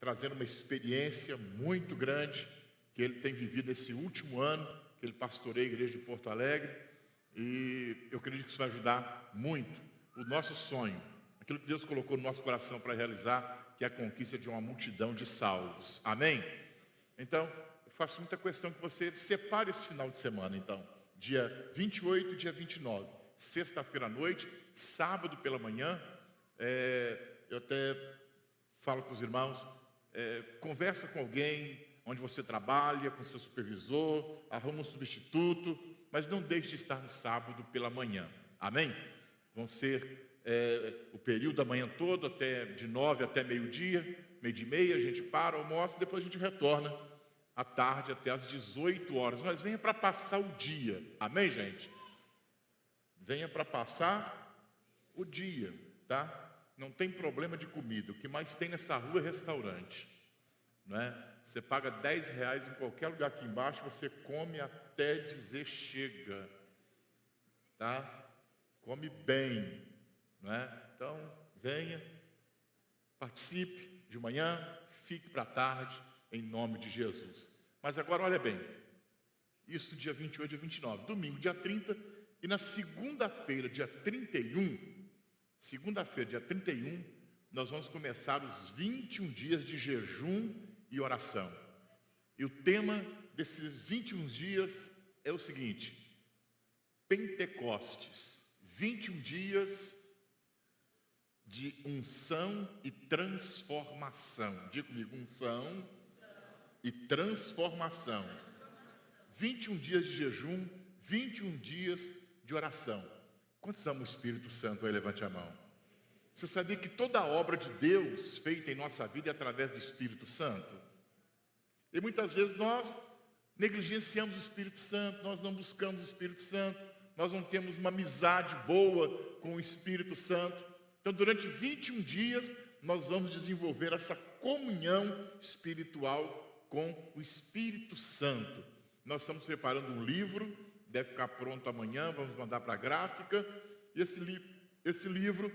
trazendo uma experiência muito grande que ele tem vivido nesse último ano, que ele pastoreia a igreja de Porto Alegre, e eu acredito que isso vai ajudar muito o nosso sonho, aquilo que Deus colocou no nosso coração para realizar, que é a conquista de uma multidão de salvos. Amém? Então, eu faço muita questão que você separe esse final de semana, então, dia 28 e dia 29, sexta-feira à noite, sábado pela manhã. Eu até falo com os irmãos, conversa com alguém onde você trabalha, com seu supervisor, arruma um substituto, mas não deixe de estar no sábado pela manhã. Amém? Vão ser o período da manhã todo, de 9 até meio-dia, meio-dia e meia, a gente para, almoça, depois a gente retorna à tarde até às 18 horas. Mas venha para passar o dia. Amém, gente? Venha para passar o dia, tá? Não tem problema de comida. O que mais tem nessa rua é restaurante, não é? Você paga R$10 em qualquer lugar aqui embaixo, você come até dizer chega, tá? Come bem, não é? Então, venha, participe de manhã, fique para a tarde, em nome de Jesus. Mas agora, olha bem, isso dia 28 e dia 29, domingo, dia 30, e na segunda-feira, dia 31, nós vamos começar os 21 dias de jejum e oração. E o tema desses 21 dias é o seguinte: Pentecostes, 21 dias de unção e transformação. Diga comigo, unção e transformação. 21 dias de jejum, 21 dias de oração. Quantos amam o Espírito Santo aí? Levante a mão. Você sabia que toda a obra de Deus feita em nossa vida é através do Espírito Santo? E muitas vezes nós negligenciamos o Espírito Santo, nós não buscamos o Espírito Santo, nós não temos uma amizade boa com o Espírito Santo. Então, durante 21 dias, nós vamos desenvolver essa comunhão espiritual com o Espírito Santo. Nós estamos preparando um livro, deve ficar pronto amanhã, vamos mandar para a gráfica. E esse livro,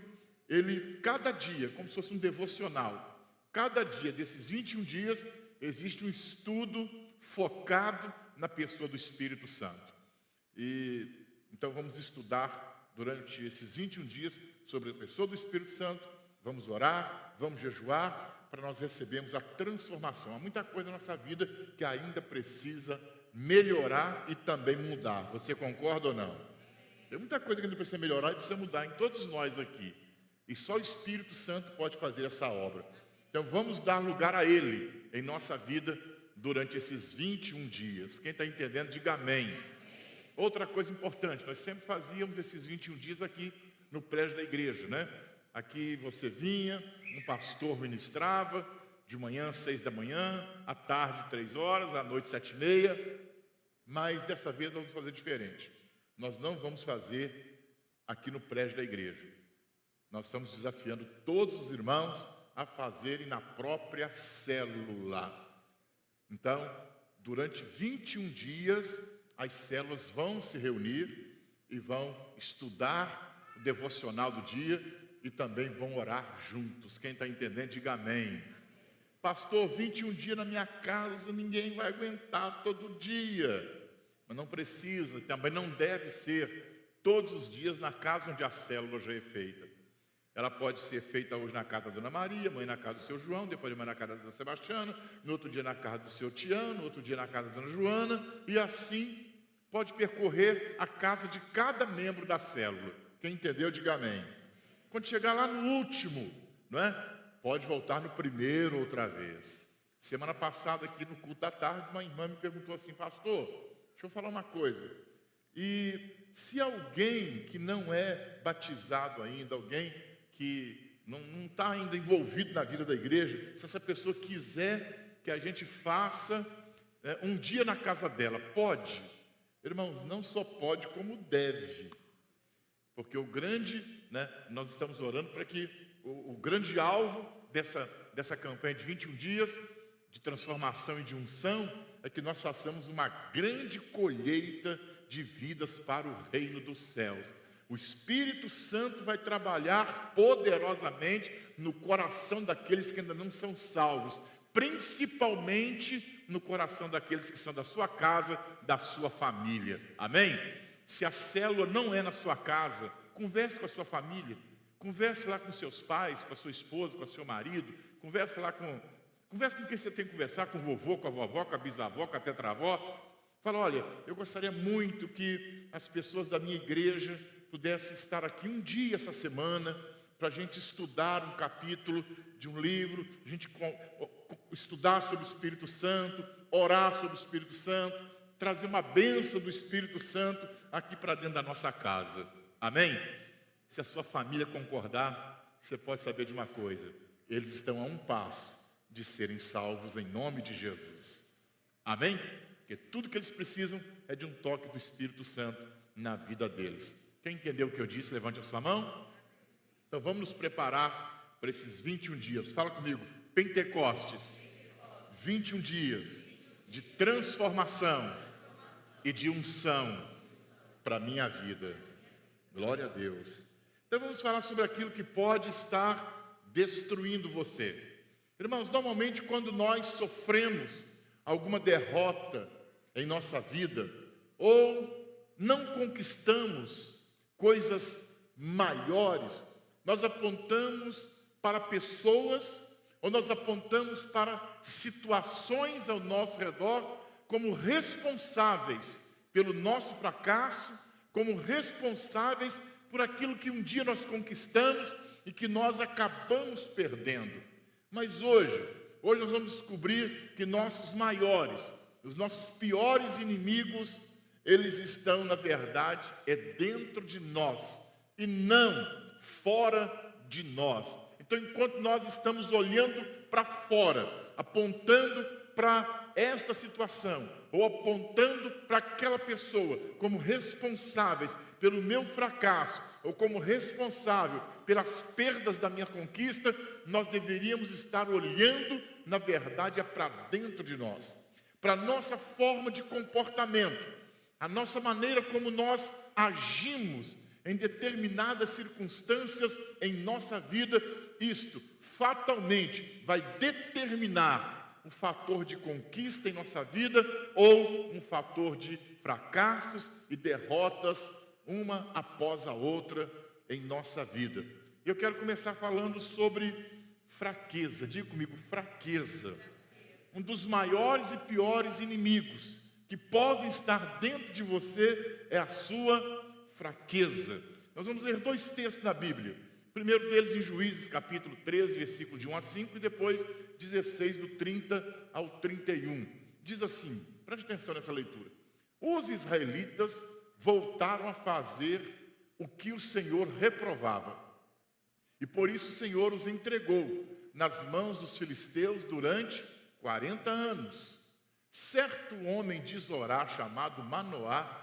ele, cada dia, como se fosse um devocional, cada dia desses 21 dias, existe um estudo focado na pessoa do Espírito Santo. E então vamos estudar durante esses 21 dias sobre a pessoa do Espírito Santo, vamos orar, vamos jejuar, para nós recebermos a transformação. Há muita coisa na nossa vida que ainda precisa melhorar e também mudar. Você concorda ou não? Tem muita coisa que ainda precisa melhorar e precisa mudar em todos nós aqui. E só o Espírito Santo pode fazer essa obra. Então vamos dar lugar a Ele em nossa vida durante esses 21 dias. Quem está entendendo, diga amém. Outra coisa importante, nós sempre fazíamos esses 21 dias aqui no prédio da igreja, né? Aqui você vinha, um pastor ministrava, de manhã 6 da manhã, à tarde 3 horas, à noite 7h30. Mas dessa vez nós vamos fazer diferente. Nós não vamos fazer aqui no prédio da igreja. Nós estamos desafiando todos os irmãos a fazerem na própria célula. Então, durante 21 dias, as células vão se reunir e vão estudar o devocional do dia e também vão orar juntos. Quem está entendendo, diga amém. Pastor, 21 dias na minha casa, ninguém vai aguentar todo dia. Mas não precisa, também não deve ser todos os dias na casa onde a célula já é feita. Ela pode ser feita hoje na casa da Dona Maria, amanhã na casa do seu João, depois de amanhã na casa da Dona Sebastiana, no outro dia na casa do seu Tiano, no outro dia na casa da Dona Joana, e assim pode percorrer a casa de cada membro da célula. Quem entendeu, diga amém. Quando chegar lá no último, não é? Pode voltar no primeiro outra vez. Semana passada, aqui no culto da tarde, uma irmã me perguntou assim: pastor, deixa eu falar uma coisa. E se alguém que não é batizado ainda, alguém que não está ainda envolvido na vida da igreja, se essa pessoa quiser que a gente faça um dia na casa dela, pode? Irmãos, não só pode, como deve. Porque o grande, nós estamos orando para que o grande alvo dessa campanha de 21 dias, de transformação e de unção, é que nós façamos uma grande colheita de vidas para o reino dos céus. O Espírito Santo vai trabalhar poderosamente no coração daqueles que ainda não são salvos, principalmente no coração daqueles que são da sua casa, da sua família. Amém? Se a célula não é na sua casa, converse com a sua família, converse lá com seus pais, com a sua esposa, com o seu marido, converse com quem você tem que conversar, com o vovô, com a vovó, com a bisavó, com a tetravó. Fala, olha, eu gostaria muito que as pessoas da minha igreja pudessem estar aqui um dia essa semana, para a gente estudar um capítulo de um livro, a gente estudar sobre o Espírito Santo, orar sobre o Espírito Santo, trazer uma bênção do Espírito Santo aqui para dentro da nossa casa. Amém? Se a sua família concordar, você pode saber de uma coisa: eles estão a um passo de serem salvos em nome de Jesus. Amém? Porque tudo que eles precisam é de um toque do Espírito Santo na vida deles. Quem entendeu o que eu disse, levante a sua mão. Então vamos nos preparar para esses 21 dias. Fala comigo, Pentecostes. 21 dias de transformação e de unção para a minha vida. Glória a Deus. Então vamos falar sobre aquilo que pode estar destruindo você. Irmãos, normalmente quando nós sofremos alguma derrota em nossa vida, ou não conquistamos coisas maiores, nós apontamos para pessoas, ou nós apontamos para situações ao nosso redor como responsáveis pelo nosso fracasso, como responsáveis por aquilo que um dia nós conquistamos e que nós acabamos perdendo. Mas hoje nós vamos descobrir que nossos maiores, os nossos piores inimigos, eles estão, na verdade, dentro de nós e não fora de nós. Então, enquanto nós estamos olhando para fora, apontando para esta situação, ou apontando para aquela pessoa como responsáveis pelo meu fracasso, ou como responsável pelas perdas da minha conquista, nós deveríamos estar olhando, na verdade, para dentro de nós, para a nossa forma de comportamento, a nossa maneira como nós agimos em determinadas circunstâncias em nossa vida. Isto fatalmente vai determinar um fator de conquista em nossa vida ou um fator de fracassos e derrotas, uma após a outra em nossa vida. Eu quero começar falando sobre fraqueza. Diga comigo, fraqueza. Um dos maiores e piores inimigos que podem estar dentro de você é a sua fraqueza. Nós vamos ler dois textos na Bíblia. O primeiro deles em Juízes, capítulo 13, versículo de 1 a 5, e depois 16, do 30 ao 31. Diz assim, preste atenção nessa leitura. Os israelitas voltaram a fazer o que o Senhor reprovava. E por isso o Senhor os entregou nas mãos dos filisteus durante 40 anos. Certo homem de Zorá, chamado Manoá,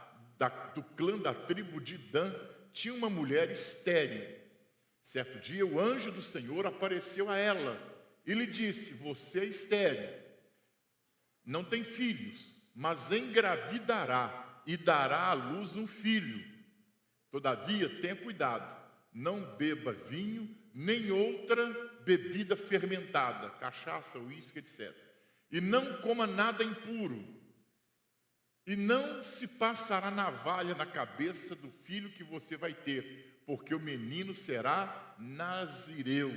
do clã da tribo de Dan, tinha uma mulher estéril. Certo dia, o anjo do Senhor apareceu a ela e lhe disse: você é estéril, não tem filhos, mas engravidará e dará à luz um filho. Todavia, tenha cuidado, não beba vinho, nem outra bebida fermentada, cachaça, uísque, etc. E não coma nada impuro. E não se passará navalha na cabeça do filho que você vai ter, porque o menino será nazireu,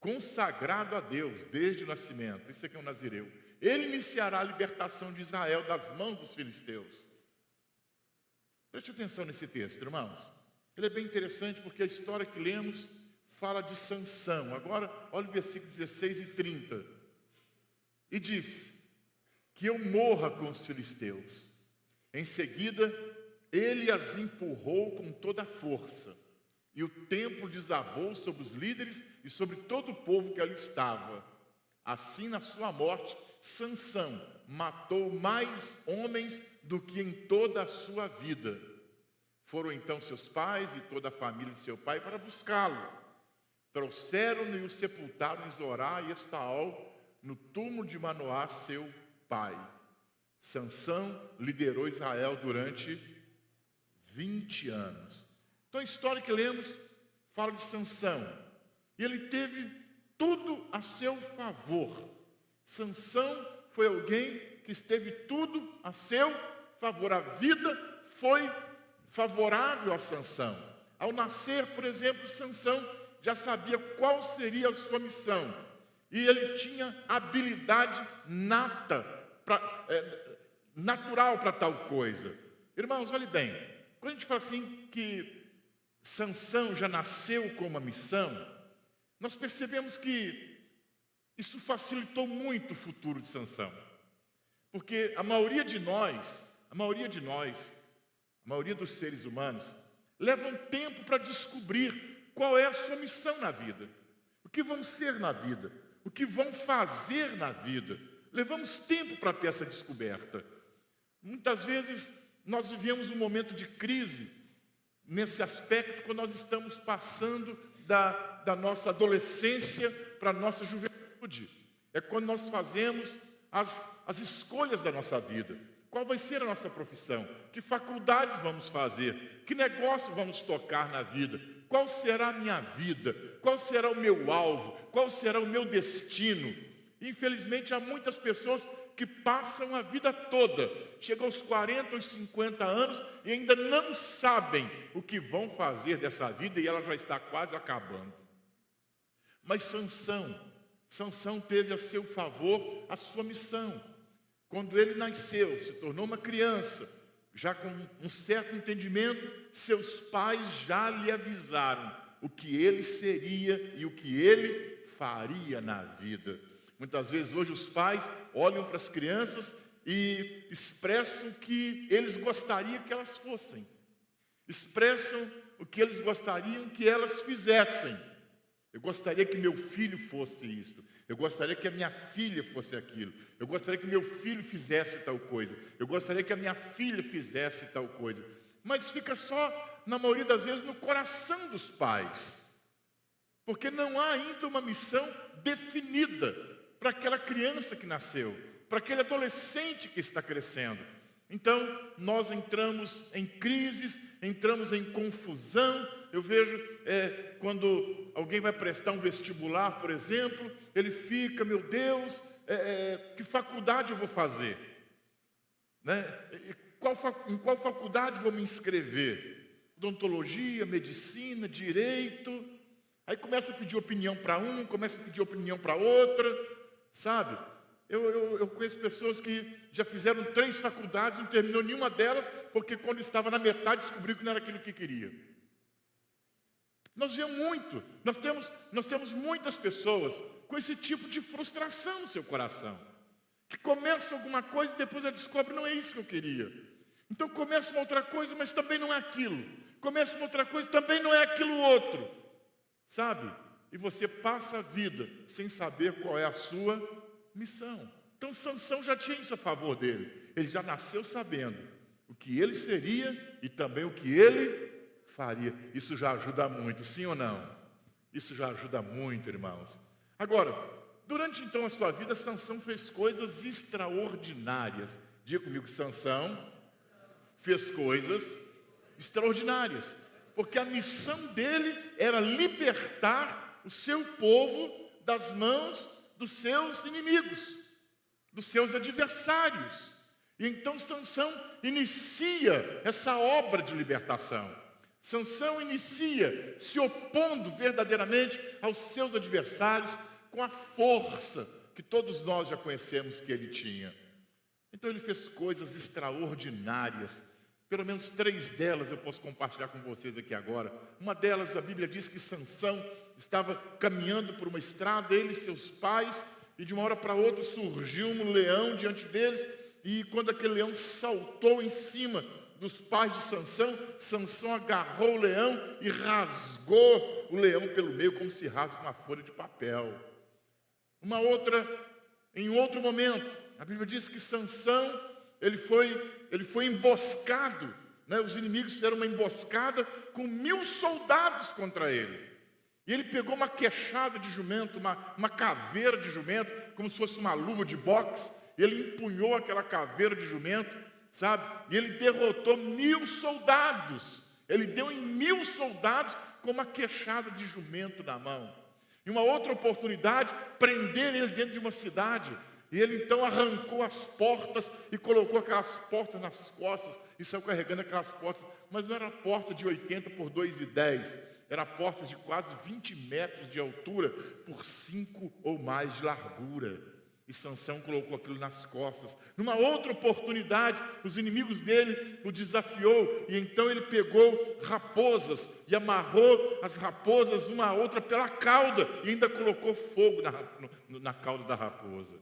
consagrado a Deus desde o nascimento. Isso aqui é um nazireu. Ele iniciará a libertação de Israel das mãos dos filisteus. Preste atenção nesse texto, irmãos. Ele é bem interessante porque a história que lemos fala de Sansão. Agora, olha o versículo 16 e 30. E disse: que eu morra com os filisteus. Em seguida, ele as empurrou com toda a força, e o templo desabou sobre os líderes e sobre todo o povo que ali estava. Assim, na sua morte, Sansão matou mais homens do que em toda a sua vida. Foram então seus pais e toda a família de seu pai para buscá-lo. Trouxeram-no e o sepultaram em Zorá e Estaol, no túmulo de Manoá, seu pai. Sansão liderou Israel durante 20 anos. Então a história que lemos fala de Sansão. E ele teve tudo a seu favor. Sansão foi alguém que esteve tudo a seu favor. A vida foi favorável a Sansão. Ao nascer, por exemplo, Sansão já sabia qual seria a sua missão. E ele tinha habilidade natural para tal coisa. Irmãos, olhe bem, quando a gente fala assim que Sansão já nasceu com uma missão, nós percebemos que isso facilitou muito o futuro de Sansão. Porque a maioria dos seres humanos, leva um tempo para descobrir qual é a sua missão na vida. O que vão ser na vida, o que vão fazer na vida. Levamos tempo para ter essa descoberta. Muitas vezes nós vivemos um momento de crise nesse aspecto, quando nós estamos passando da nossa adolescência para a nossa juventude. É quando nós fazemos as escolhas da nossa vida. Qual vai ser a nossa profissão? Que faculdade vamos fazer? Que negócio vamos tocar na vida? Qual será a minha vida? Qual será o meu alvo? Qual será o meu destino? Infelizmente, há muitas pessoas que passam a vida toda, chegam aos 40, aos 50 anos e ainda não sabem o que vão fazer dessa vida e ela já está quase acabando. Mas Sansão teve a seu favor a sua missão. Quando ele nasceu, se tornou uma criança, já com um certo entendimento, seus pais já lhe avisaram o que ele seria e o que ele faria na vida. Muitas vezes hoje os pais olham para as crianças e expressam o que eles gostariam que elas fossem. Expressam o que eles gostariam que elas fizessem. Eu gostaria que meu filho fosse isto. Eu gostaria que a minha filha fosse aquilo. Eu gostaria que meu filho fizesse tal coisa. Eu gostaria que a minha filha fizesse tal coisa. Mas fica só, na maioria das vezes, no coração dos pais. Porque não há ainda uma missão definida para aquela criança que nasceu, para aquele adolescente que está crescendo. Então, nós entramos em crises, entramos em confusão. Eu vejo quando alguém vai prestar um vestibular, por exemplo, ele fica, meu Deus, que faculdade eu vou fazer? Né? Em qual faculdade vou me inscrever? Odontologia, medicina, direito. Aí começa a pedir opinião para um, começa a pedir opinião para outra, sabe? Eu conheço pessoas que já fizeram 3 faculdades, não terminou nenhuma delas, porque quando estava na metade descobriu que não era aquilo que queria. Nós vemos muito, nós temos muitas pessoas com esse tipo de frustração no seu coração, que começa alguma coisa e depois ela descobre, não é isso que eu queria. Então começa uma outra coisa, mas também não é aquilo. Começa uma outra coisa, também não é aquilo outro. Sabe? E você passa a vida sem saber qual é a sua missão. Então Sansão já tinha isso a favor dele. Ele já nasceu sabendo o que ele seria e também o que ele faria. Isso já ajuda muito, sim ou não? Isso já ajuda muito, irmãos. Agora, durante então a sua vida, Sansão fez coisas extraordinárias. Diga comigo, Sansão fez coisas extraordinárias. Porque a missão dele era libertar o seu povo das mãos dos seus inimigos, dos seus adversários. E então Sansão inicia essa obra de libertação. Sansão inicia se opondo verdadeiramente aos seus adversários com a força que todos nós já conhecemos que ele tinha. Então ele fez coisas extraordinárias. Pelo menos 3 delas eu posso compartilhar com vocês aqui agora. Uma delas, a Bíblia diz que Sansão estava caminhando por uma estrada, ele e seus pais, e de uma hora para outra surgiu um leão diante deles, e quando aquele leão saltou em cima dos pais de Sansão, Sansão agarrou o leão e rasgou o leão pelo meio, como se rasga uma folha de papel. Em outro momento, a Bíblia diz que Sansão, ele foi emboscado, né? Os inimigos fizeram uma emboscada com 1000 soldados contra ele. E ele pegou uma queixada de jumento, uma caveira de jumento, como se fosse uma luva de boxe. Ele empunhou aquela caveira de jumento, sabe? E ele derrotou 1000 soldados. Ele deu em 1000 soldados com uma queixada de jumento na mão. Em uma outra oportunidade, prenderam ele dentro de uma cidade. E ele então arrancou as portas e colocou aquelas portas nas costas e saiu carregando aquelas portas. Mas não era porta de 80 por 2,10, era porta de quase 20 metros de altura por 5 ou mais de largura. E Sansão colocou aquilo nas costas. Numa outra oportunidade, os inimigos dele o desafiou. E então ele pegou raposas e amarrou as raposas uma a outra pela cauda. E ainda colocou fogo na cauda da raposa.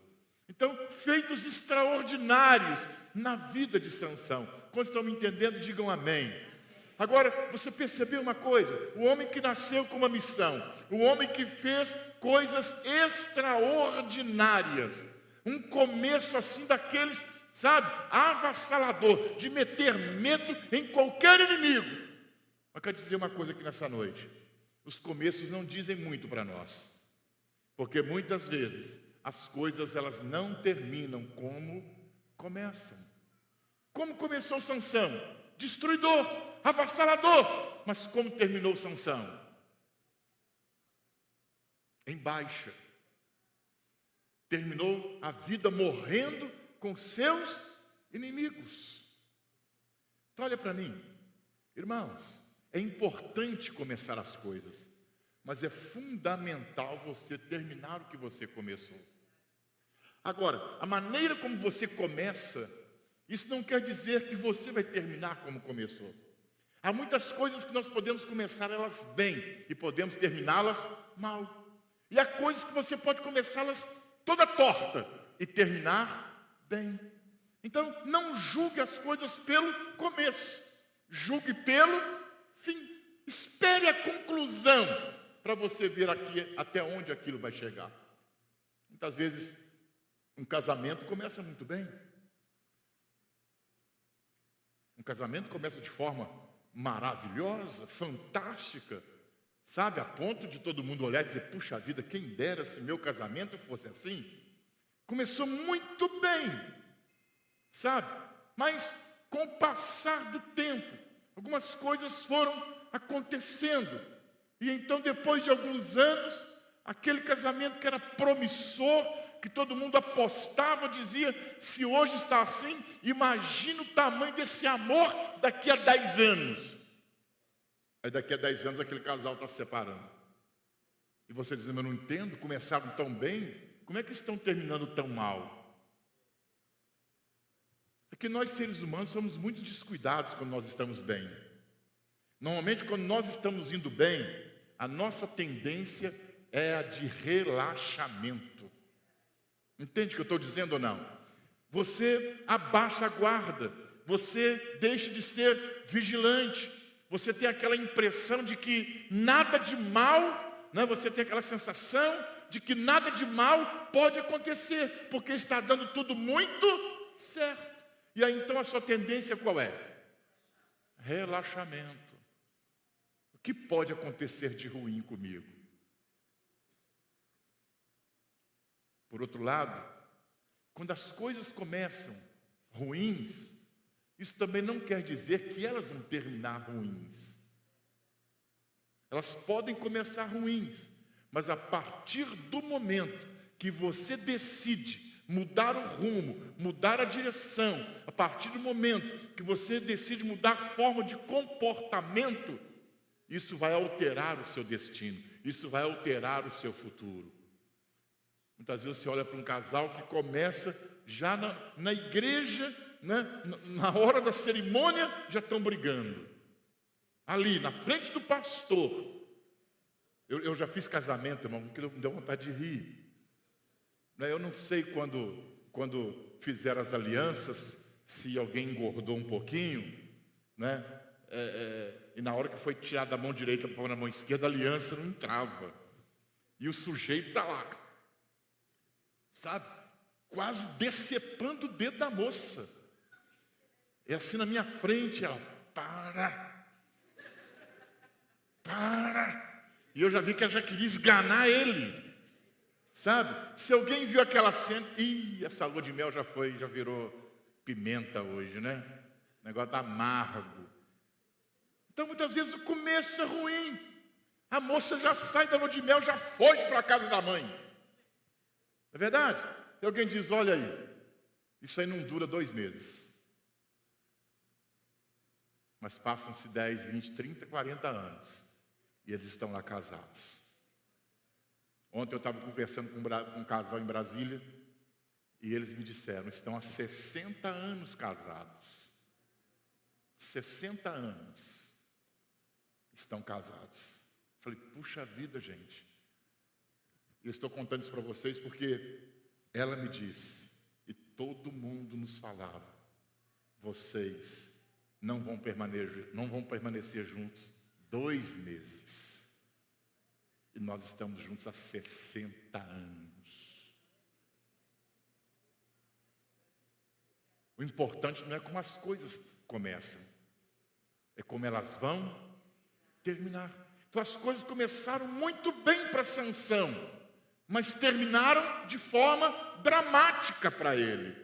Então, feitos extraordinários na vida de Sansão. Quando estão me entendendo, digam amém. Agora, você percebeu uma coisa? O homem que nasceu com uma missão, o homem que fez coisas extraordinárias, um começo assim daqueles, sabe, avassalador, de meter medo em qualquer inimigo. Eu quero dizer uma coisa aqui nessa noite: os começos não dizem muito para nós, porque muitas vezes as coisas elas não terminam como começam. Como começou Sansão? Destruidor, avassalador. Mas como terminou Sansão? Em baixa. Terminou a vida morrendo com seus inimigos. Então olha para mim, irmãos, é importante começar as coisas, mas é fundamental você terminar o que você começou. Agora, a maneira como você começa, isso não quer dizer que você vai terminar como começou. Há muitas coisas que nós podemos começar elas bem e podemos terminá-las mal. E há coisas que você pode começá-las toda torta e terminar bem. Então, não julgue as coisas pelo começo, julgue pelo fim. Espere a conclusão para você ver aqui até onde aquilo vai chegar. Muitas vezes, um casamento começa muito bem. Um casamento começa de forma maravilhosa, fantástica, sabe? A ponto de todo mundo olhar e dizer: puxa vida, quem dera se meu casamento fosse assim. Começou muito bem, sabe? Mas com o passar do tempo, algumas coisas foram acontecendo. E então, depois de alguns anos, aquele casamento que era promissor, que todo mundo apostava, dizia: se hoje está assim, imagina o tamanho desse amor daqui a 10 anos. Aí daqui a 10 anos aquele casal está se separando. E você diz: eu não entendo, começaram tão bem, como é que estão terminando tão mal? É que nós seres humanos somos muito descuidados quando nós estamos bem. Normalmente quando nós estamos indo bem, a nossa tendência é a de relaxamento. Entende o que eu estou dizendo ou não? Você abaixa a guarda, você deixa de ser vigilante, você tem aquela impressão de que nada de mal, né? Você tem aquela sensação de que nada de mal pode acontecer, porque está dando tudo muito certo. E aí então a sua tendência qual é? Relaxamento. O que pode acontecer de ruim comigo? Por outro lado, quando as coisas começam ruins, isso também não quer dizer que elas vão terminar ruins. Elas podem começar ruins, mas a partir do momento que você decide mudar o rumo, mudar a direção, a partir do momento que você decide mudar a forma de comportamento, isso vai alterar o seu destino, isso vai alterar o seu futuro. Muitas vezes você olha para um casal que começa já na igreja, né? Na hora da cerimônia, já estão brigando. Ali, na frente do pastor. Eu já fiz casamento, irmão, que me deu vontade de rir. Eu não sei quando fizeram as alianças, se alguém engordou um pouquinho, né? E na hora que foi tirar da mão direita para pôr na mão esquerda, a aliança não entrava. E o sujeito está lá, sabe, quase decepando o dedo da moça. É assim na minha frente, ela: para. E eu já vi que ela já queria esganar ele, sabe? Se alguém viu aquela cena, essa lua de mel já virou pimenta hoje, né? O negócio tá amargo. Então muitas vezes o começo é ruim. A moça já sai da lua de mel, já foge para a casa da mãe. É verdade? E alguém diz, olha aí, isso aí não dura 2 meses. Mas passam-se 10, 20, 30, 40 anos. E eles estão lá casados. Ontem eu estava conversando com um casal em Brasília. E eles me disseram, estão há 60 anos casados. 60 anos estão casados. Falei, puxa vida, gente. Eu estou contando isso para vocês porque ela me disse, e todo mundo nos falava, vocês não vão permanecer juntos 2 meses. E nós estamos juntos há 60 anos. O importante não é como as coisas começam, é como elas vão terminar. Então as coisas começaram muito bem para Sansão, mas terminaram de forma dramática para ele.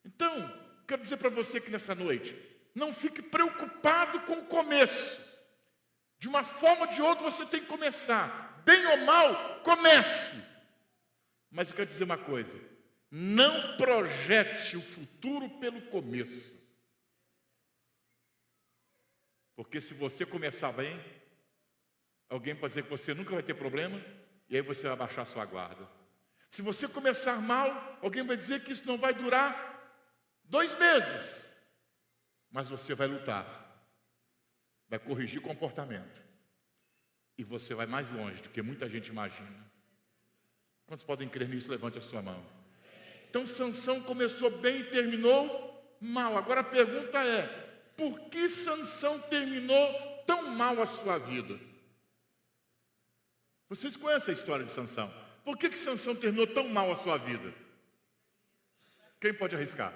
Então, quero dizer para você que nessa noite, não fique preocupado com o começo. De uma forma ou de outra você tem que começar. Bem ou mal, comece. Mas eu quero dizer uma coisa. Não projete o futuro pelo começo. Porque se você começar bem, alguém pode dizer que você nunca vai ter problema, e aí você vai baixar sua guarda. Se você começar mal, alguém vai dizer que isso não vai durar 2 meses. Mas você vai lutar. Vai corrigir o comportamento. E você vai mais longe do que muita gente imagina. Quantos podem crer nisso? Levante a sua mão. Então Sansão começou bem e terminou mal. Agora a pergunta é, por que Sansão terminou tão mal a sua vida? Vocês conhecem a história de Sansão? Por que Sansão terminou tão mal a sua vida? Quem pode arriscar?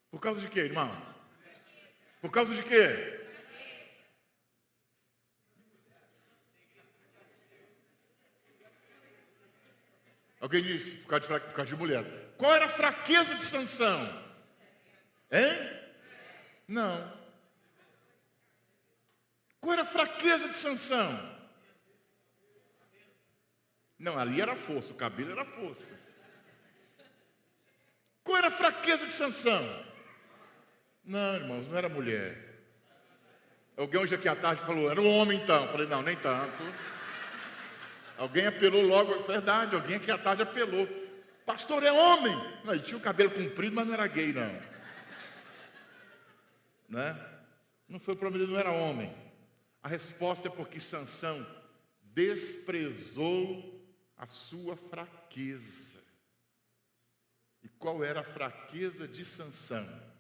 Por causa de quê, irmão? Por causa de quê? Alguém disse, por causa de mulher. Qual era a fraqueza de Sansão? Hein? Não. Qual era a fraqueza de Sansão? Não, ali era força, o cabelo era força. Qual era a fraqueza de Sansão? Não, irmãos, não era mulher. Alguém hoje aqui à tarde falou, era um homem então. Eu falei, não, nem tanto. Alguém apelou logo, verdade, alguém aqui à tarde apelou. Pastor, é homem. Não, ele tinha o cabelo comprido, mas não era gay, não. Né? Não foi o problema, ele não era homem. A resposta é porque Sansão desprezou a sua fraqueza. E qual era a fraqueza de Sansão?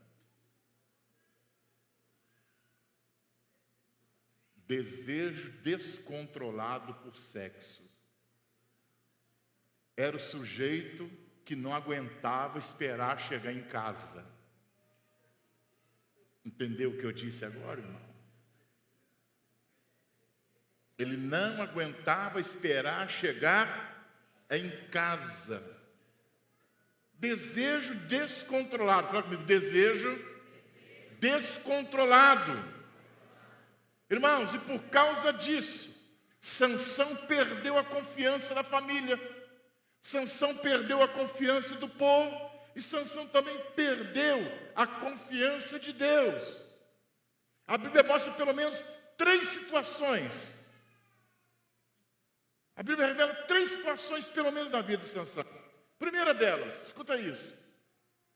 Desejo descontrolado por sexo. Era o sujeito que não aguentava esperar chegar em casa. Entendeu o que eu disse agora, irmão? Ele não aguentava esperar chegar em casa. Desejo descontrolado. Fala comigo, desejo descontrolado. Irmãos, e por causa disso, Sansão perdeu a confiança da família. Sansão perdeu a confiança do povo. E Sansão também perdeu a confiança de Deus. A Bíblia mostra pelo menos 3 situações. A Bíblia revela 3 situações pelo menos na vida de Sansão. Primeira delas, escuta isso.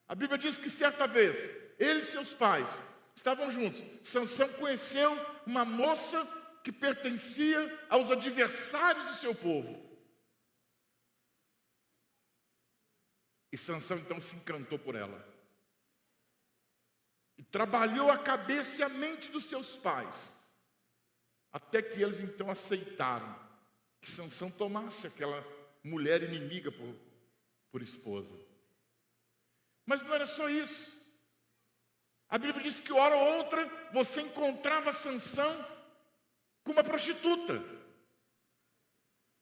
A Bíblia diz que certa vez, ele e seus pais estavam juntos. Sansão conheceu uma moça que pertencia aos adversários do seu povo. E Sansão então se encantou por ela. E trabalhou a cabeça e a mente dos seus pais. Até que eles então aceitaram que Sansão tomasse aquela mulher inimiga por esposa. Mas não era só isso. A Bíblia diz que hora ou outra você encontrava Sansão com uma prostituta.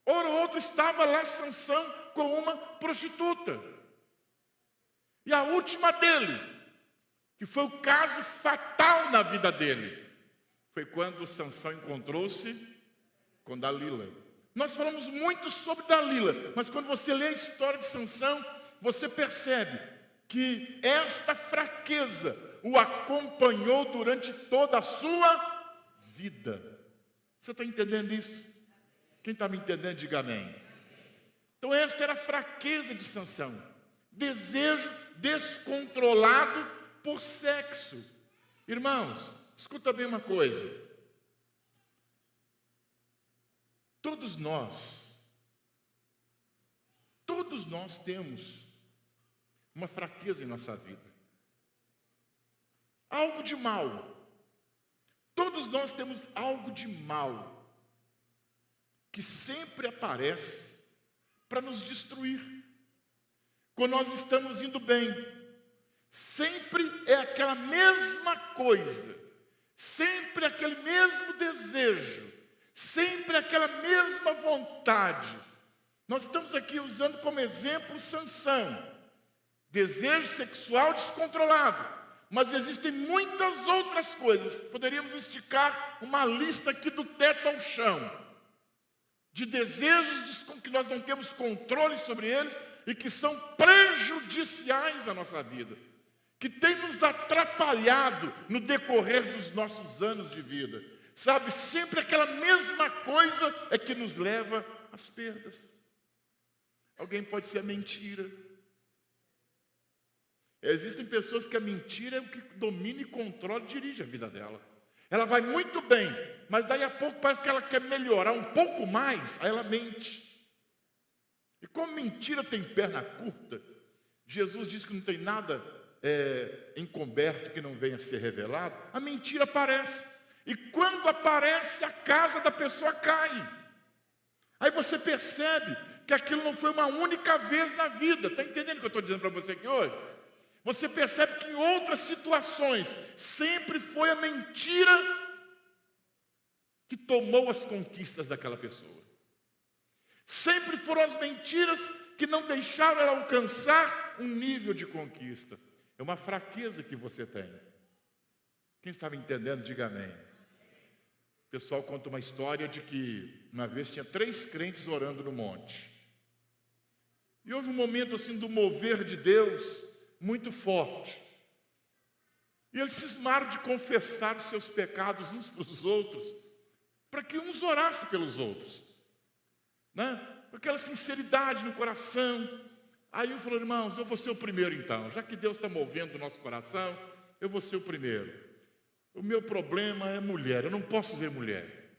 Hora ou outra estava lá Sansão com uma prostituta. E a última dele, que foi o caso fatal na vida dele, foi quando Sansão encontrou-se com Dalila. Nós falamos muito sobre Dalila, mas quando você lê a história de Sansão, você percebe que esta fraqueza o acompanhou durante toda a sua vida. Você está entendendo isso? Quem está me entendendo, diga amém. Então esta era a fraqueza de Sansão. Desejo descontrolado por sexo. Irmãos, escuta bem uma coisa. Todos nós temos uma fraqueza em nossa vida. Algo de mal. Todos nós temos algo de mal que sempre aparece para nos destruir. Quando nós estamos indo bem, sempre é aquela mesma coisa, sempre aquele mesmo desejo, sempre aquela mesma vontade. Nós estamos aqui usando como exemplo Sansão, desejo sexual descontrolado, mas existem muitas outras coisas. Poderíamos esticar uma lista aqui do teto ao chão, de desejos que nós não temos controle sobre eles e que são prejudiciais à nossa vida, que tem nos atrapalhado no decorrer dos nossos anos de vida. Sabe, sempre aquela mesma coisa é que nos leva às perdas. Alguém pode ser a mentira. Existem pessoas que a mentira é o que domina e controla e dirige a vida dela. Ela vai muito bem, mas daí a pouco parece que ela quer melhorar um pouco mais, aí ela mente. E como mentira tem perna curta, Jesus diz que não tem nada encoberto que não venha a ser revelado, a mentira aparece. E quando aparece, a casa da pessoa cai. Aí você percebe que aquilo não foi uma única vez na vida. Está entendendo o que eu estou dizendo para você aqui hoje? Você percebe que em outras situações, sempre foi a mentira que tomou as conquistas daquela pessoa. Sempre foram as mentiras que não deixaram ela alcançar um nível de conquista. É uma fraqueza que você tem. Quem está me entendendo, diga amém. O pessoal conta uma história de que uma vez tinha 3 crentes orando no monte. E houve um momento assim do mover de Deus muito forte. E eles cismaram de confessar os seus pecados uns para os outros, para que uns orassem pelos outros, né? Com aquela sinceridade no coração. Aí um falou: irmãos, eu vou ser o primeiro então, já que Deus está movendo o nosso coração, eu vou ser o primeiro. O meu problema é mulher, eu não posso ver mulher.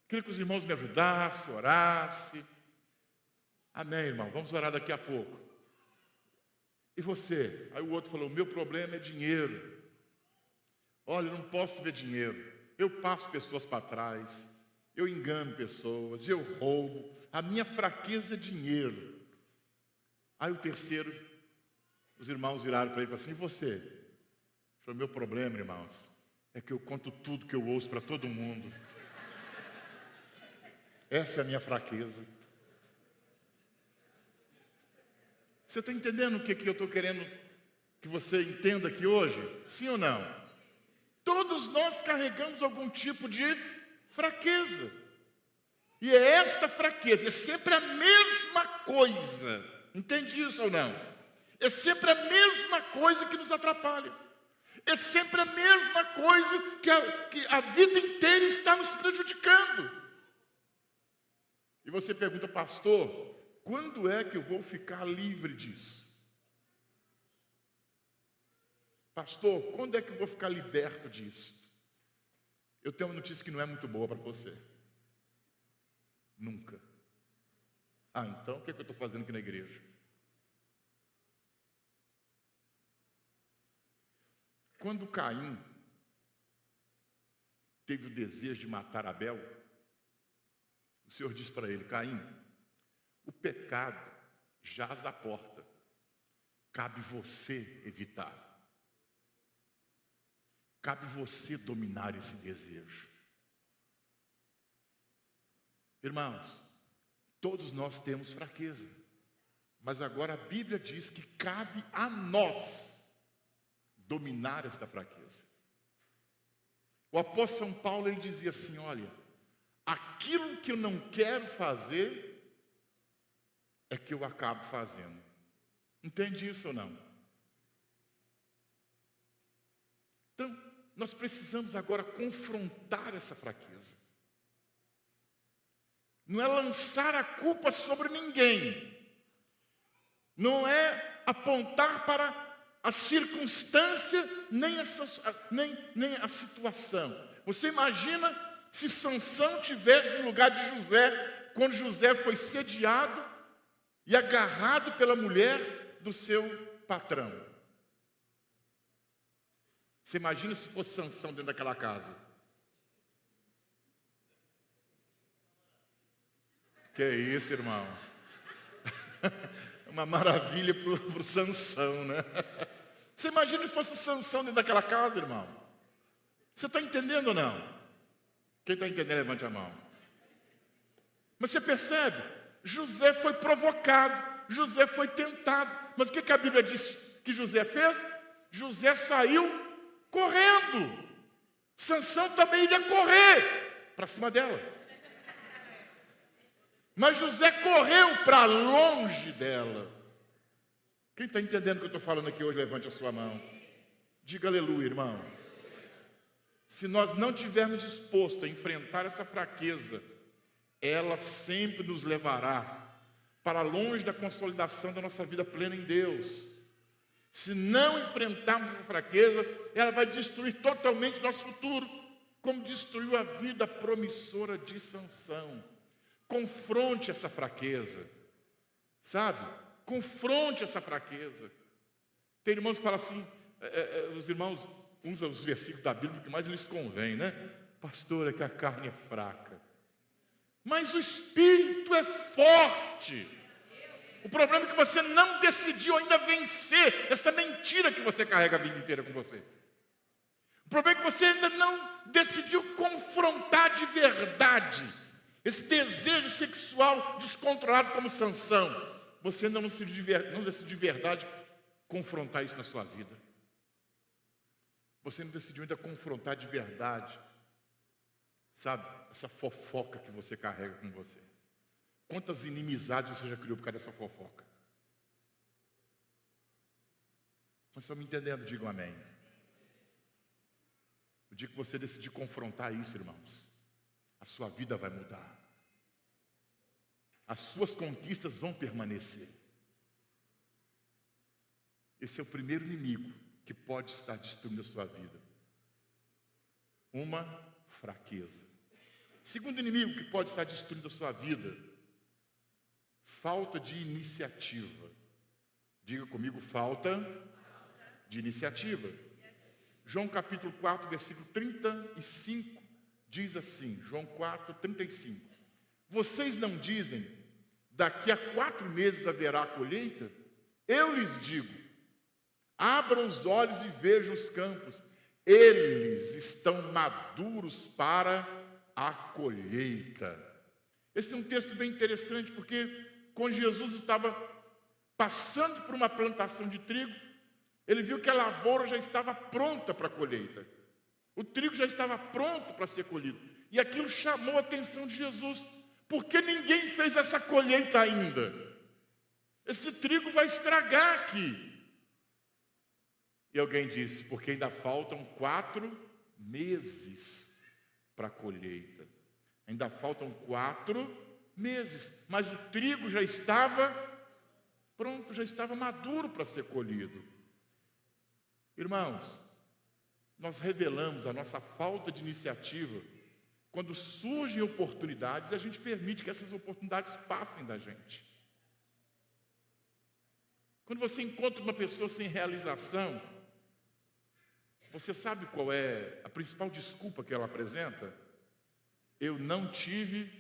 Queria que os irmãos me ajudassem, orassem. Amém, irmão, vamos orar daqui a pouco. E você? Aí o outro falou: o meu problema é dinheiro. Olha, eu não posso ver dinheiro. Eu passo pessoas para trás, eu engano pessoas, eu roubo. A minha fraqueza é dinheiro. Aí o terceiro, os irmãos viraram para ele e falaram assim: e você? Ele falou: meu problema, irmãos, é que eu conto tudo que eu ouço para todo mundo. Essa é a minha fraqueza. Você está entendendo o que eu estou querendo que você entenda aqui hoje? Sim ou não? Todos nós carregamos algum tipo de fraqueza. E é esta fraqueza, é sempre a mesma coisa. Entende isso ou não? É sempre a mesma coisa que nos atrapalha. É sempre a mesma coisa que a vida inteira está nos prejudicando. E você pergunta: pastor, quando é que eu vou ficar livre disso? Pastor, quando é que eu vou ficar liberto disso? Eu tenho uma notícia que não é muito boa para você. Nunca. Ah, então o que eu estou fazendo aqui na igreja? Quando Caim teve o desejo de matar Abel, o Senhor disse para ele: Caim, o pecado jaz à porta, cabe você evitar. Cabe você dominar esse desejo. Irmãos, todos nós temos fraqueza, mas agora a Bíblia diz que cabe a nós dominar esta fraqueza. O apóstolo São Paulo, ele dizia assim: olha, aquilo que eu não quero fazer é que eu acabo fazendo. Entende isso ou não? Então, nós precisamos agora confrontar essa fraqueza. Não é lançar a culpa sobre ninguém. Não é apontar para a circunstância, nem a situação. Você imagina se Sansão tivesse no lugar de José, quando José foi sediado e agarrado pela mulher do seu patrão. Você imagina se fosse Sansão dentro daquela casa? Que é isso, irmão? Uma maravilha para o Sansão, né? Você imagina se fosse Sansão dentro daquela casa, irmão? Você está entendendo ou não? Quem está entendendo, levante a mão. Mas você percebe? José foi provocado, José foi tentado. Mas o que a Bíblia diz que José fez? José saiu correndo. Sansão também iria correr para cima dela. Mas José correu para longe dela. Quem está entendendo o que eu estou falando aqui hoje, levante a sua mão. Diga aleluia, irmão. Se nós não tivermos disposto a enfrentar essa fraqueza, ela sempre nos levará para longe da consolidação da nossa vida plena em Deus. Se não enfrentarmos essa fraqueza, ela vai destruir totalmente nosso futuro, como destruiu a vida promissora de Sansão. Confronte essa fraqueza, sabe? Confronte essa fraqueza. Tem irmãos que falam assim, os irmãos usam os versículos da Bíblia que mais lhes convém, né? Pastor, é que a carne é fraca, mas o Espírito é forte. O problema é que você não decidiu ainda vencer essa mentira que você carrega a vida inteira com você. O problema é que você ainda não decidiu confrontar de verdade esse desejo sexual descontrolado como Sansão. Você ainda não decidiu de verdade confrontar isso na sua vida. Você não decidiu ainda confrontar de verdade, sabe, essa fofoca que você carrega com você. Quantas inimizades você já criou por causa dessa fofoca? Vocês estão me entendendo? Digam amém. O dia que você decidir confrontar isso, irmãos, a sua vida vai mudar. As suas conquistas vão permanecer. Esse é o primeiro inimigo que pode estar destruindo a sua vida. Uma fraqueza. Segundo inimigo que pode estar destruindo a sua vida, falta de iniciativa. Diga comigo, falta de iniciativa. João capítulo 4, versículo 35, diz assim, João 4, 35. Vocês não dizem, daqui a 4 meses haverá colheita? Eu lhes digo, abram os olhos e vejam os campos. Eles estão maduros para a colheita. Esse é um texto bem interessante, porque quando Jesus estava passando por uma plantação de trigo, ele viu que a lavoura já estava pronta para a colheita. O trigo já estava pronto para ser colhido. E aquilo chamou a atenção de Jesus. Porque ninguém fez essa colheita ainda. Esse trigo vai estragar aqui. E alguém disse, porque ainda faltam 4 meses para a colheita. Ainda faltam 4 meses. Mas o trigo já estava pronto, já estava maduro para ser colhido. Irmãos, nós revelamos a nossa falta de iniciativa quando surgem oportunidades e a gente permite que essas oportunidades passem da gente. Quando você encontra uma pessoa sem realização, você sabe qual é a principal desculpa que ela apresenta? Eu não tive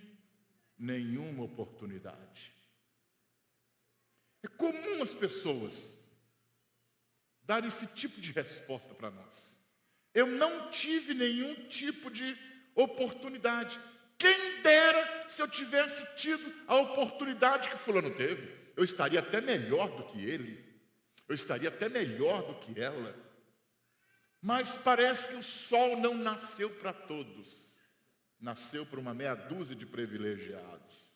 nenhuma oportunidade. É comum as pessoas darem esse tipo de resposta para nós. Eu não tive nenhum tipo de oportunidade. Quem dera se eu tivesse tido a oportunidade que fulano teve. Eu estaria até melhor do que ele. Eu estaria até melhor do que ela. Mas parece que o sol não nasceu para todos. nasceu para uma meia dúzia de privilegiados.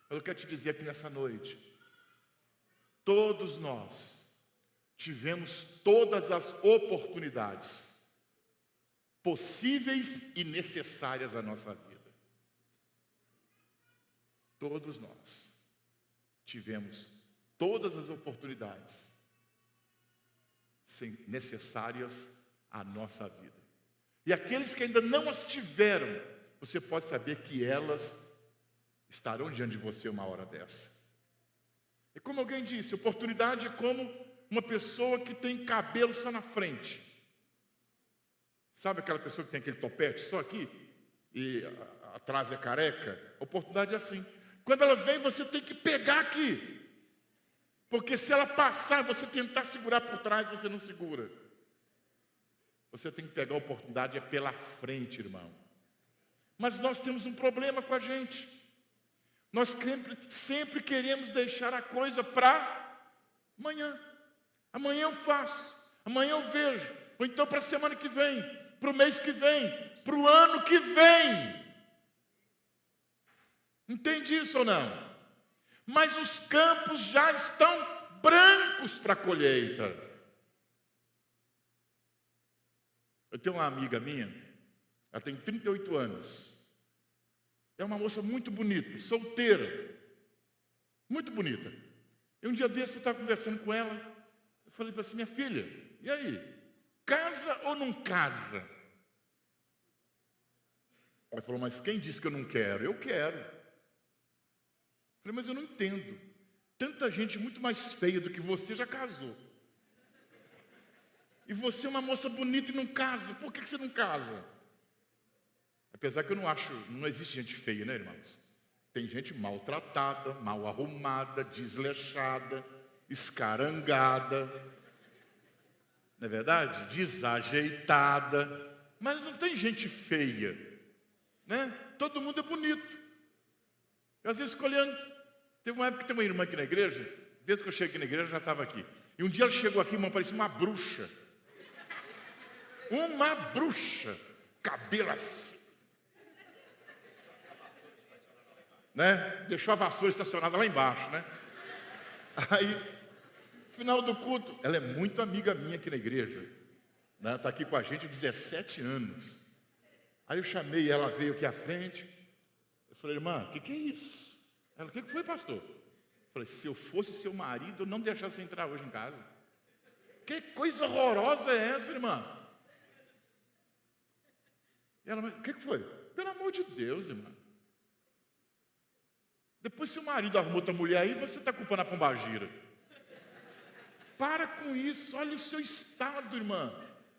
Mas eu quero te dizer aqui nessa noite, todos nós tivemos todas as oportunidades possíveis e necessárias à nossa vida. Todos nós tivemos todas as oportunidades necessárias à nossa vida. E aqueles que ainda não as tiveram, você pode saber que elas estarão diante de você uma hora dessa. E como alguém disse, oportunidade é como uma pessoa que tem cabelo só na frente. Sabe aquela pessoa que tem aquele topete só aqui e atrás é careca? A oportunidade é assim. Quando ela vem, você tem que pegar aqui. Porque se ela passar, você tentar segurar por trás, você não segura. Você tem que pegar a oportunidade, é pela frente, irmão. Mas nós temos um problema com a gente. Nós sempre queremos deixar a coisa para amanhã. Amanhã eu faço, amanhã eu vejo. Ou então para a semana que vem, para o mês que vem, para o ano que vem. Entende isso ou não? Mas os campos já estão brancos para a colheita. Eu tenho uma amiga minha, ela tem 38 anos. É uma moça muito bonita, solteira. Muito bonita. E um dia desse eu estava conversando com ela. Eu falei para ela assim, minha filha, e aí? Casa ou não casa? Ela falou, mas quem disse que eu não quero? Eu quero. Eu falei, mas eu não entendo. Tanta gente muito mais feia do que você já casou. E você é uma moça bonita e não casa. Por que você não casa? Apesar que eu não acho, não existe gente feia, né, irmãos? Tem gente maltratada, mal arrumada, desleixada, escarangada, não é verdade? Desajeitada. Mas não tem gente feia, né? Todo mundo é bonito. Eu às vezes fico olhando. Teve uma época que tem uma irmã aqui na igreja, desde que eu cheguei aqui na igreja, já estava aqui. E um dia ela chegou aqui, irmão, parecia uma bruxa. Uma bruxa. Cabelo assim. Né? Deixou a vassoura estacionada lá embaixo, né? Aí, final do culto, ela é muito amiga minha aqui na igreja. Né? Está aqui com a gente há 17 anos. Aí eu chamei, ela veio aqui à frente. Eu falei, irmã, o que é isso? Ela, o que foi, pastor? Eu falei, se eu fosse seu marido, eu não deixasse você entrar hoje em casa. Que coisa horrorosa é essa, irmã? E ela, o que foi? Pelo amor de Deus, irmã. Depois, se o marido arrumou outra mulher aí, você está culpando a pombagira. Para com isso, olha o seu estado, irmã.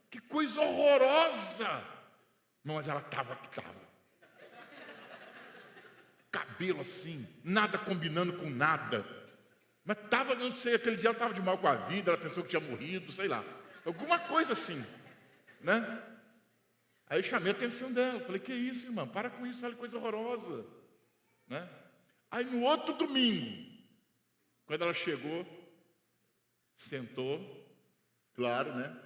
Que coisa horrorosa. Não, mas ela estava que estava. Cabelo assim, nada combinando com nada. Mas estava, não sei, aquele dia ela estava de mal com a vida, ela pensou que tinha morrido, sei lá. Alguma coisa assim, né? Aí eu chamei a atenção dela, falei, que isso, irmã? Para com isso, olha que coisa horrorosa. Né? Aí no outro domingo, quando ela chegou, sentou, claro, né?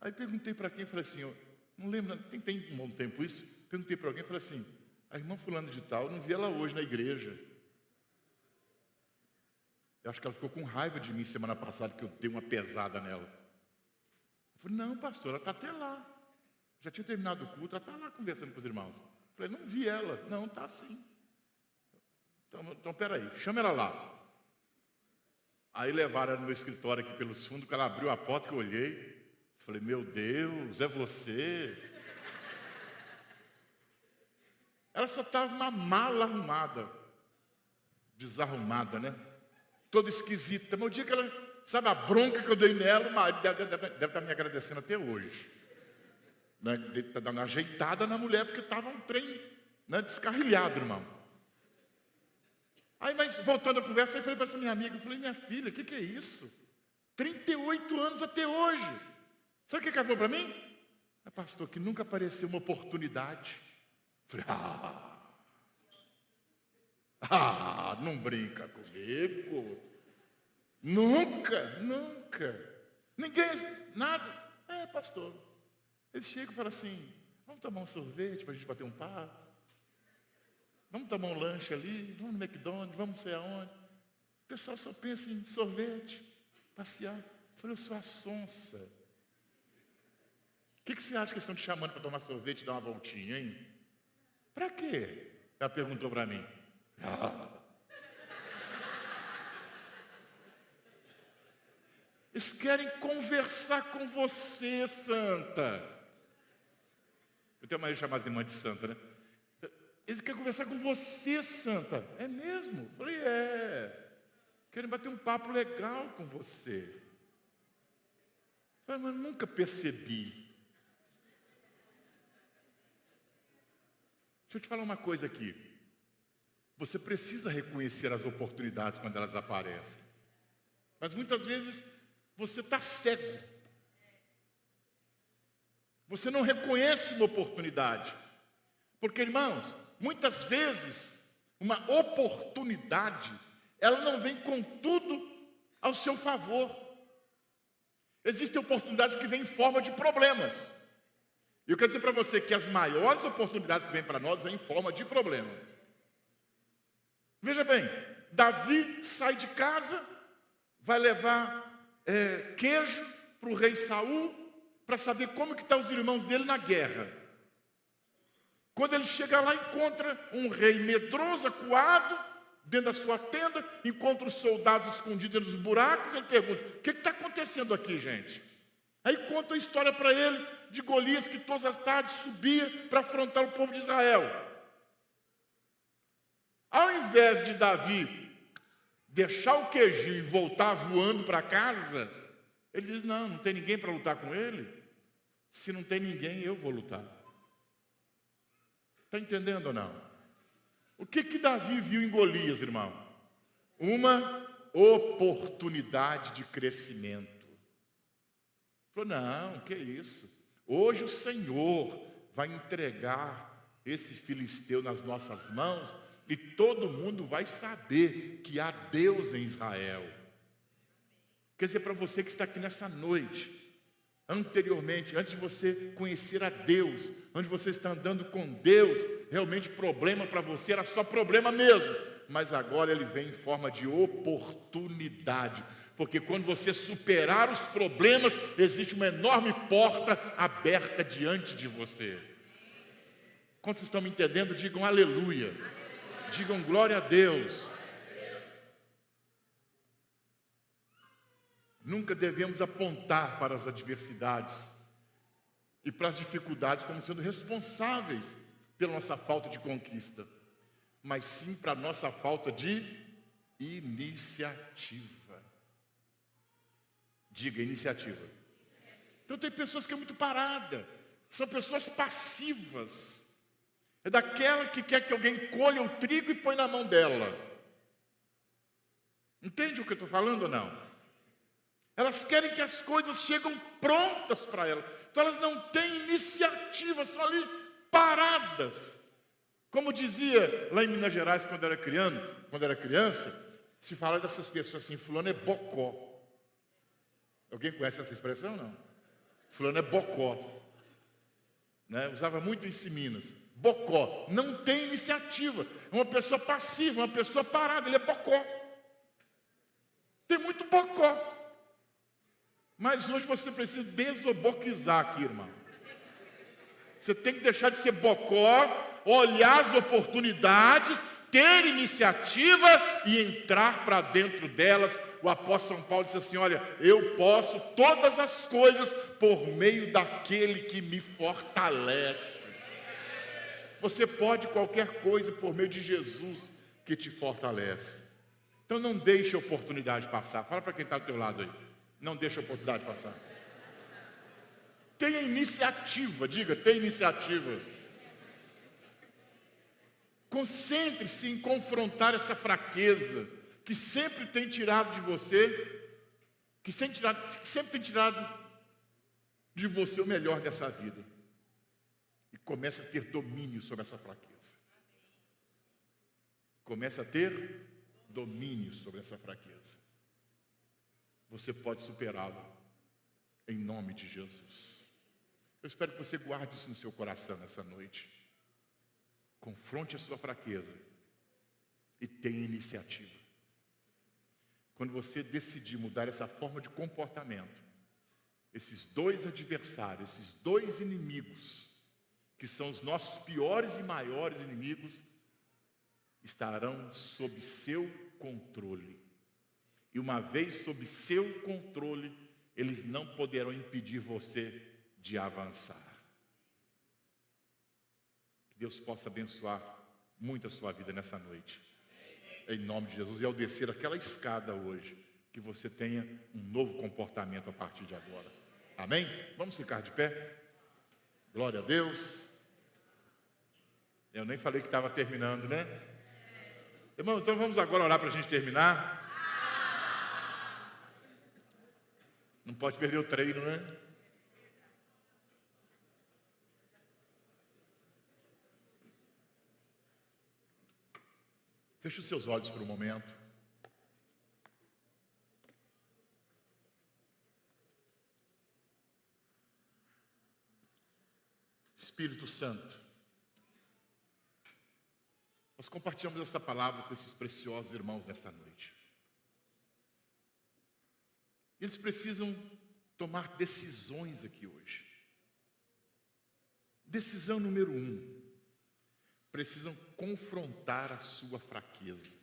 Aí perguntei para quem, falei assim, eu não lembro, tem um bom tempo isso, perguntei para alguém, falei assim, a irmã fulana de tal, eu não vi ela hoje na igreja. Eu acho que ela ficou com raiva de mim semana passada, que eu dei uma pesada nela. Eu falei, não, pastor, ela está até lá. Já tinha terminado o culto, ela está lá conversando com os irmãos. Eu falei, não vi ela. Não, está sim. Então peraí, chama ela lá. Aí levaram ela no meu escritório aqui pelos fundos, quando ela abriu a porta que eu olhei, falei, meu Deus, é você? Ela só estava uma mala arrumada, desarrumada, né? Toda esquisita. Mas o dia que ela, sabe a bronca que eu dei nela, o marido deve estar me agradecendo até hoje. Está dando uma ajeitada na mulher, porque estava um trem, né, descarrilhado, irmão. Aí, mas voltando à conversa, eu falei para essa minha amiga, eu falei, minha filha, o que é isso? 38 anos até hoje. Sabe o que ela falou para mim? Pastor, que nunca apareceu uma oportunidade. Eu falei, não brinca comigo. Nunca. Ninguém, nada. Pastor. Eles chegam e falam assim, vamos tomar um sorvete para a gente bater um papo. Vamos tomar um lanche ali, vamos no McDonald's, vamos não sei aonde. O pessoal só pensa em sorvete, passear. Eu falei, eu sou a sonsa. O que você acha que eles estão te chamando para tomar sorvete e dar uma voltinha, hein? Para quê? Ela perguntou para mim. Eles querem conversar com você, santa. Eu tenho uma maneira de chamar as irmãs de santa, né? Eles querem conversar com você, santa. É mesmo? Eu falei, querem bater um papo legal com você. Eu falei, mas nunca percebi. Deixa eu te falar uma coisa aqui. Você precisa reconhecer as oportunidades quando elas aparecem. Mas muitas vezes você está cego. Você não reconhece uma oportunidade. Porque, irmãos, muitas vezes uma oportunidade, ela não vem com tudo ao seu favor. Existem oportunidades que vêm em forma de problemas. E eu quero dizer para você que as maiores oportunidades que vêm para nós vêm em forma de problema. Veja bem, Davi sai de casa, vai levar queijo para o rei Saul, para saber como que estão os irmãos dele na guerra. Quando ele chega lá, encontra um rei medroso, acuado, dentro da sua tenda, encontra os soldados escondidos nos buracos, ele pergunta, o que está acontecendo aqui, gente? Aí conta a história para ele de Golias, que todas as tardes subia para afrontar o povo de Israel. Ao invés de Davi deixar o queijinho e voltar voando para casa, ele diz, não tem ninguém para lutar com ele. Se não tem ninguém, eu vou lutar. Está entendendo ou não? O que Davi viu em Golias, irmão? Uma oportunidade de crescimento. Falou, não, que isso? Hoje o Senhor vai entregar esse filisteu nas nossas mãos e todo mundo vai saber que há Deus em Israel. Quer dizer, para você que está aqui nessa noite, anteriormente, antes de você conhecer a Deus, onde você está andando com Deus, realmente problema para você era só problema mesmo, mas agora ele vem em forma de oportunidade, porque quando você superar os problemas, existe uma enorme porta aberta diante de você. Quando vocês estão me entendendo, digam aleluia, digam glória a Deus. Nunca devemos apontar para as adversidades e para as dificuldades como sendo responsáveis pela nossa falta de conquista, mas sim para a nossa falta de iniciativa. Diga, iniciativa. Então tem pessoas que é muito parada, são pessoas passivas. É daquela que quer que alguém colha o trigo e põe na mão dela. Entende o que eu estou falando ou não? Elas querem que as coisas cheguem prontas para elas. Então elas não têm iniciativa, são ali paradas. Como dizia lá em Minas Gerais, quando era criança, se fala dessas pessoas assim, fulano é bocó. Alguém conhece essa expressão, não? Fulano é bocó. Né? Usava muito isso em Minas. Bocó, não tem iniciativa. É uma pessoa passiva, uma pessoa parada, ele é bocó. Tem muito bocó. Mas hoje você precisa desoboquizar aqui, irmão. Você tem que deixar de ser bocó, olhar as oportunidades, ter iniciativa e entrar para dentro delas. O apóstolo São Paulo disse assim, olha, eu posso todas as coisas por meio daquele que me fortalece. Você pode qualquer coisa por meio de Jesus que te fortalece. Então não deixe a oportunidade passar. Fala para quem está do teu lado aí. Não deixe a oportunidade passar. Tenha iniciativa, diga, tenha iniciativa. Concentre-se em confrontar essa fraqueza que sempre tem tirado de você, que sempre tem tirado de você o melhor dessa vida. E comece a ter domínio sobre essa fraqueza. Comece a ter domínio sobre essa fraqueza. Você pode superá-la em nome de Jesus. Eu espero que você guarde isso no seu coração nessa noite. Confronte a sua fraqueza e tenha iniciativa. Quando você decidir mudar essa forma de comportamento, esses dois adversários, esses dois inimigos, que são os nossos piores e maiores inimigos, estarão sob seu controle. E uma vez sob seu controle, eles não poderão impedir você de avançar. Que Deus possa abençoar muito a sua vida nessa noite. Em nome de Jesus. E ao descer aquela escada hoje, que você tenha um novo comportamento a partir de agora. Amém? Vamos ficar de pé? Glória a Deus. Eu nem falei que estava terminando, né? Irmãos, então vamos agora orar para a gente terminar. Não pode perder o treino, né? Feche os seus olhos por um momento. Espírito Santo, nós compartilhamos esta palavra com esses preciosos irmãos nesta noite. Eles precisam tomar decisões aqui hoje. Decisão número 1. Precisam confrontar a sua fraqueza.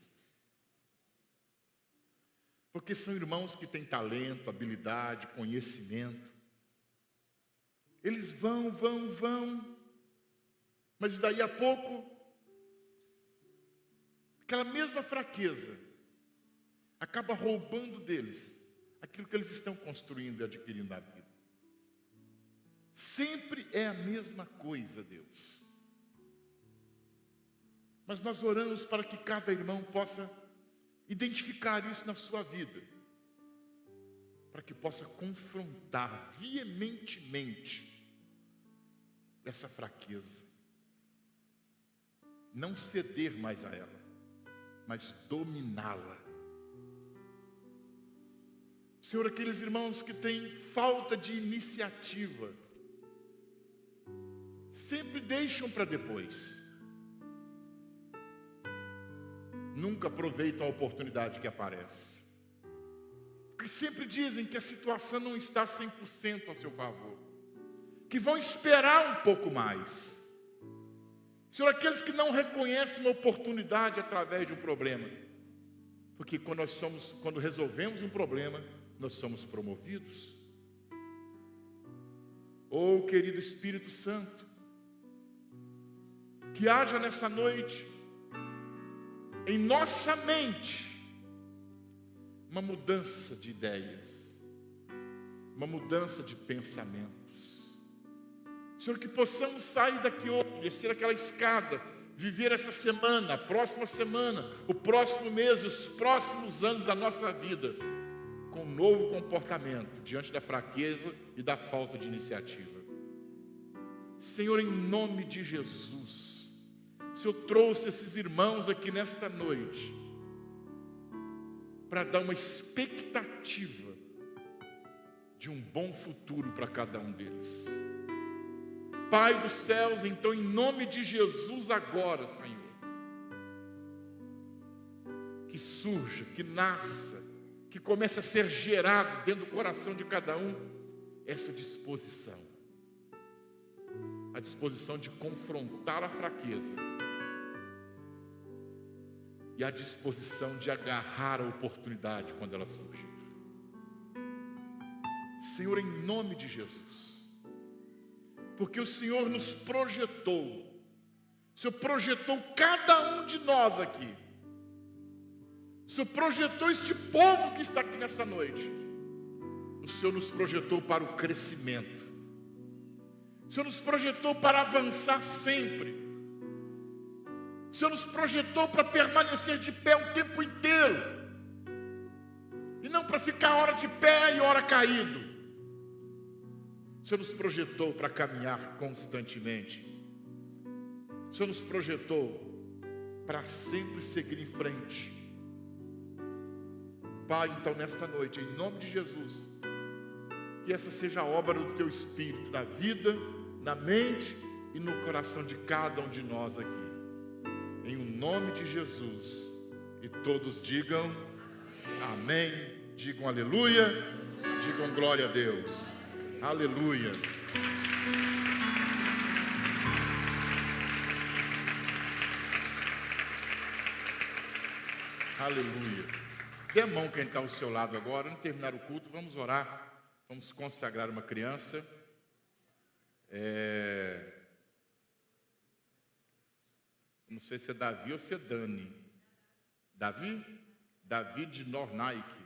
Porque são irmãos que têm talento, habilidade, conhecimento. Eles vão, mas daí a pouco, aquela mesma fraqueza acaba roubando deles aquilo que eles estão construindo e adquirindo na vida. Sempre é a mesma coisa, Deus. Mas nós oramos para que cada irmão possa identificar isso na sua vida, para que possa confrontar veementemente essa fraqueza, não ceder mais a ela, mas dominá-la. Senhor, aqueles irmãos que têm falta de iniciativa, sempre deixam para depois. Nunca aproveitam a oportunidade que aparece. Porque sempre dizem que a situação não está 100% a seu favor. Que vão esperar um pouco mais. Senhor, aqueles que não reconhecem uma oportunidade através de um problema. Porque quando resolvemos um problema, nós somos promovidos. Oh, querido Espírito Santo, que haja nessa noite, em nossa mente, uma mudança de ideias, uma mudança de pensamentos. Senhor, que possamos sair daqui hoje, descer aquela escada, viver essa semana, a próxima semana, o próximo mês, os próximos anos da nossa vida, com um novo comportamento, diante da fraqueza e da falta de iniciativa. Senhor, em nome de Jesus, o Senhor trouxe esses irmãos aqui nesta noite para dar uma expectativa de um bom futuro para cada um deles. Pai dos céus, então, em nome de Jesus agora, Senhor, que surja, que nasça, que comece a ser gerado dentro do coração de cada um essa disposição. A disposição de confrontar a fraqueza e a disposição de agarrar a oportunidade quando ela surge. Senhor, em nome de Jesus, porque o Senhor nos projetou, o Senhor projetou cada um de nós aqui, o Senhor projetou este povo que está aqui nesta noite, o Senhor nos projetou para o crescimento, o Senhor nos projetou para avançar sempre, o Senhor nos projetou para permanecer de pé o tempo inteiro, e não para ficar hora de pé e hora caído. O Senhor nos projetou para caminhar constantemente. O Senhor nos projetou para sempre seguir em frente. Pai, então nesta noite, em nome de Jesus, que essa seja a obra do Teu Espírito, na vida, na mente e no coração de cada um de nós aqui. em o nome de Jesus. E todos digam amém, digam aleluia, digam glória a Deus. Aleluia. Aleluia. Dê a mão quem está ao seu lado agora. Antes de terminar o culto, vamos orar. Vamos consagrar uma criança. Não sei se é Davi ou se é Dani. Davi? Davi de Nornaik.